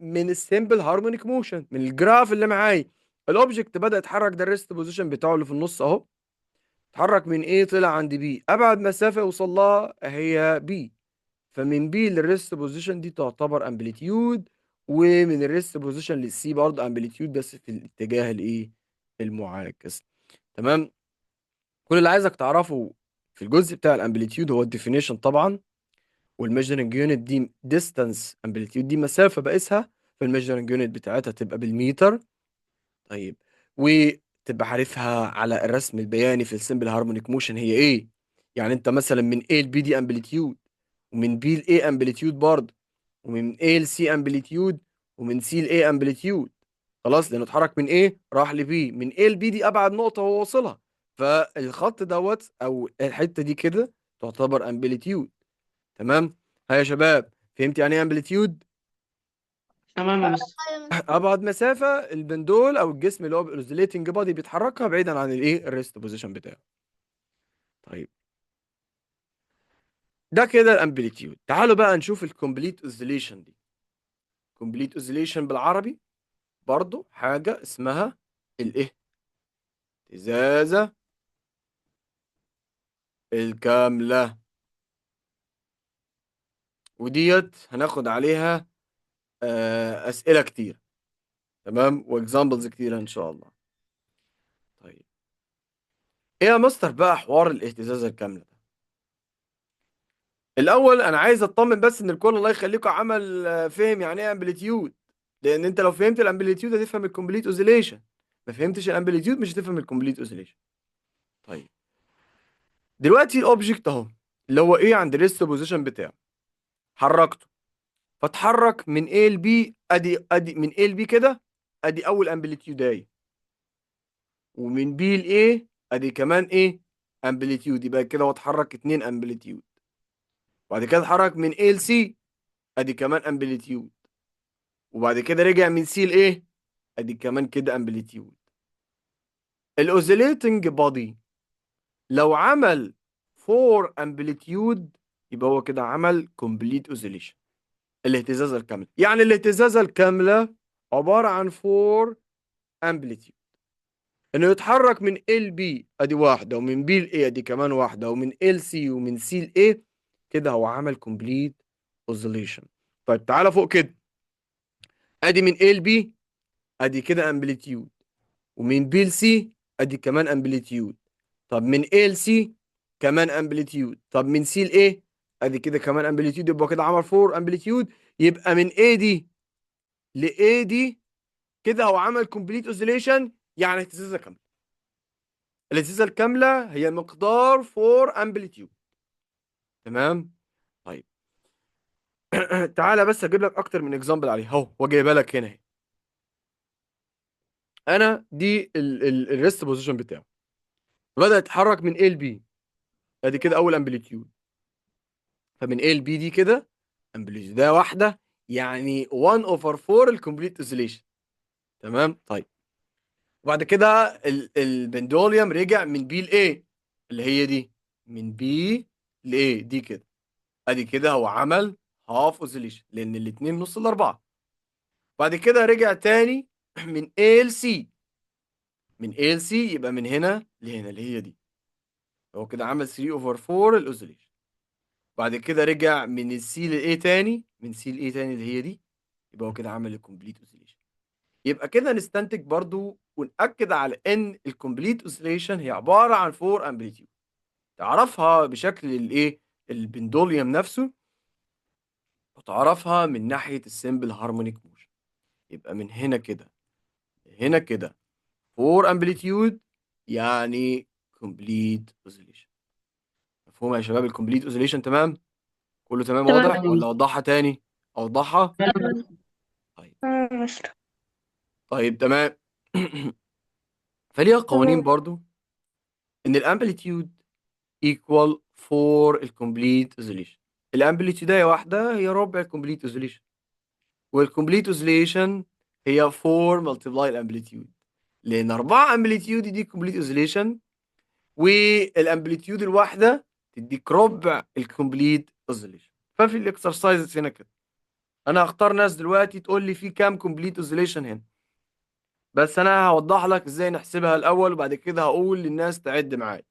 من السيمبل هارمونيك موشن، من الجراف اللي معايا. الاوبجكت بدأ يتحرك، ده الريست بوزيشن بتاعه اللي في النص اهو، اتحرك من ايه طلع عند بي، ابعد مسافه يوصل لها هي بي، فمن بي للريست بوزيشن دي تعتبر امبليتيود، ومن الريست بوزيشن للسي برضه امبليتيود بس في الاتجاه الايه المعاكس. تمام. كل اللي عايزك تعرفه في الجزء بتاع الامبليتيود هو الديفينيشن طبعا، والميجرنج يونت دي ديستانس، امبليتيود دي مسافه بقيسها، فالميجرنج يونت بتاعتها تبقى بالمتر. طيب وتبقى عارفها على الرسم البياني في السمبل هارمونيك موشن هي ايه. يعني انت مثلا من A ل B دي امبليتيود، ومن B ل A امبليتيود برضه، ومن A ل C امبليتيود، ومن C ل A امبليتيود. خلاص، لانه اتحرك من A راح ل B، من A ل B دي ابعد نقطه هو وصلها، فالخط دوت او الحته دي كده تعتبر امبليتيود. تمام. ها يا شباب، فهمت يعني ايه امبليتيود؟ تمام يا مستر. ابعد مسافه البندول او الجسم اللي هو الاوزيليتنج بادي بيتحركها بعيدا عن الايه الريست بوزيشن بتاعه. طيب ده كده الامبليتيود. تعالوا بقى نشوف الكومبليت اوزيليشن دي. كومبليت اوزيليشن بالعربي برضو حاجه اسمها الاهتزازه الكامله، وديت هناخد عليها اسئله كتير. تمام، واكزامبلز كتير ان شاء الله. طيب ايه يا مستر بقى حوار الاهتزازه الكامله ده؟ الاول انا عايز اطمن بس ان الكل الله يخليكم عمل فهم يعني ايه امبليتيود، لان انت لو فهمت الامبليتيود هتفهم الكومبليت اوزيليشن، ما فهمتش الامبليتيود مش هتفهم الكومبليت اوزيليشن. طيب دلوقتي الاوبجكت اهو اللي هو ايه عند الريست بوزيشن بتاعه، حركته فتحرك من A ل B، ادي من A ل B كده، ادي اول امبليتيود، ومن B ل A ادي كمان ايه امبليتيود، يبقى كده هو اتحرك اتنين امبليتيود. وبعد كده اتحرك من A ل C ادي كمان امبليتيود، وبعد كده رجع من سي لايه، ادي كمان كده امبليتيود. الاوزيليتنج بودي لو عمل 4 امبليتيود يبقى هو كده عمل كومبليت اوزيليشن، الاهتزازه الكامله. يعني الاهتزازه الكامله عباره عن 4 امبليتيود، انه يتحرك من ال بي ادي واحده، ومن بي لاي ادي كمان واحده، ومن ال سي ومن سي لاي، كده هو عمل كومبليت اوزيليشن. طيب تعالى فوق كده، ادي من ال بي ادي كده امبليتيود، ومن بي ل سي ادي كمان امبليتيود. طب من A ل C كمان امبليتيود. طب من سي لايه؟ ادي كده كمان امبليتيود، يبقى كده عمل 4 امبليتيود. يبقى من ايه دي لايه دي كده هو عمل كومبليت اوسيليشن، يعني اهتزازه كامله. الاهتزازه الكامله هي مقدار 4 امبليتيود. تمام. طيب تعالى بس اجيب لك اكتر من اكزامبل عليها اهو، واجيبها لك هنا اهي. انا دي الريست بوزيشن بتاعه، بدأ يتحرك من A ل B. ادي كده اول امبليتيود. فمن A ل B دي كده امبليتيود ده واحده، يعني 1 اوفر 4 الكومبليت اوسيليشن. تمام. طيب وبعد كده البندوليوم رجع من B ل A، اللي هي دي، من B ل A دي كده. ادي كده هو عمل هاف اوسيليشن، لان الاثنين نص الاربعه. بعد كده رجع تاني من A ل C. من A ل C يبقى من هنا لهنا اللي هي دي. هو كده عمل 3 اوفر 4 الاوسيليشن. بعد كده رجع من السي لايه تاني، من سي لايه تاني اللي هي دي. يبقى هو كده عمل الكومبليت اوسيليشن. يبقى كده نستنتج برضو ونأكد على ان الكومبليت اوسيليشن هي عبارة عن 4 امبليتيود. تعرفها بشكل الايه، البندوليوم نفسه، وتعرفها من ناحية السمبل هارمونيك موشن. يبقى من هنا كده، هنا كده 4 امبليتيود، يعني كومبليت اوسيليشن. مفهوم يا شباب الكومبليت اوسيليشن؟ تمام. كله تمام تمام. واضح ولا اوضحها تاني؟ اوضحها. طيب. تمام يا مستر. طيب تمام. فليها قوانين برضو، ان الامبليتيود ايكوال فور الكومبليت اوسيليشن. الامبليتيودية واحدة هي ربع الكومبليت اوسيليشن، والكومبليت اوسيليشن هي 4 ملتبلاي الامبليتيود، لان 4 امبليتيود دي كومبليت اوسيليشن، والامبليتيود الواحدة تديك ربع الكومبليت اوسيليشن. ففي الاكسرسايزز هنا كده انا هختار ناس دلوقتي تقول لي في كام كومبليت اوسيليشن هنا، بس انا هوضح لك ازاي نحسبها الاول، وبعد كده هقول للناس تعد معايا.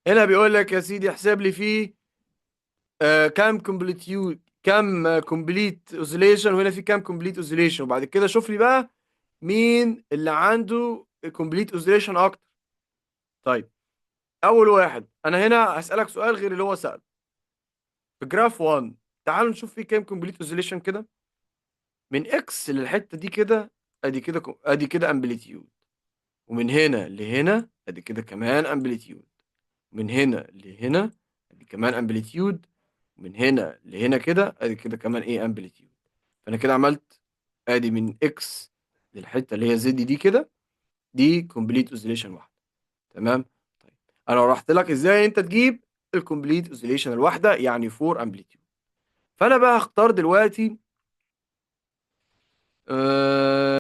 هنا بيقول لك يا سيدي احسب لي فيه كام كومبليت اوسيليشن، وهنا في كام كومبليت اوسيليشن، وبعد كده شوف لي بقى مين اللي عنده كومبليت اوسيليشن اكتر. طيب اول واحد انا هنا هسألك سؤال غير اللي هو سأله في جراف 1. تعالوا نشوف فيه كام كومبليت اوسيليشن كده. من اكس للحته دي كده، ادي كده امبليتيود، ومن هنا لهنا ادي كده كمان امبليتيود، من هنا لهنا ادي كمان امبليتيود، من هنا لهنا كده ادي كده كمان ايه امبليتيود. فانا كده عملت ادي من اكس للحته اللي هي زد دي كده، دي كومبليت اوسيليشن واحده. تمام. طيب انا لو رحت لك ازاي انت تجيب الكومبليت اوسيليشن الواحده، يعني 4 امبليتيود. فانا بقى هختار دلوقتي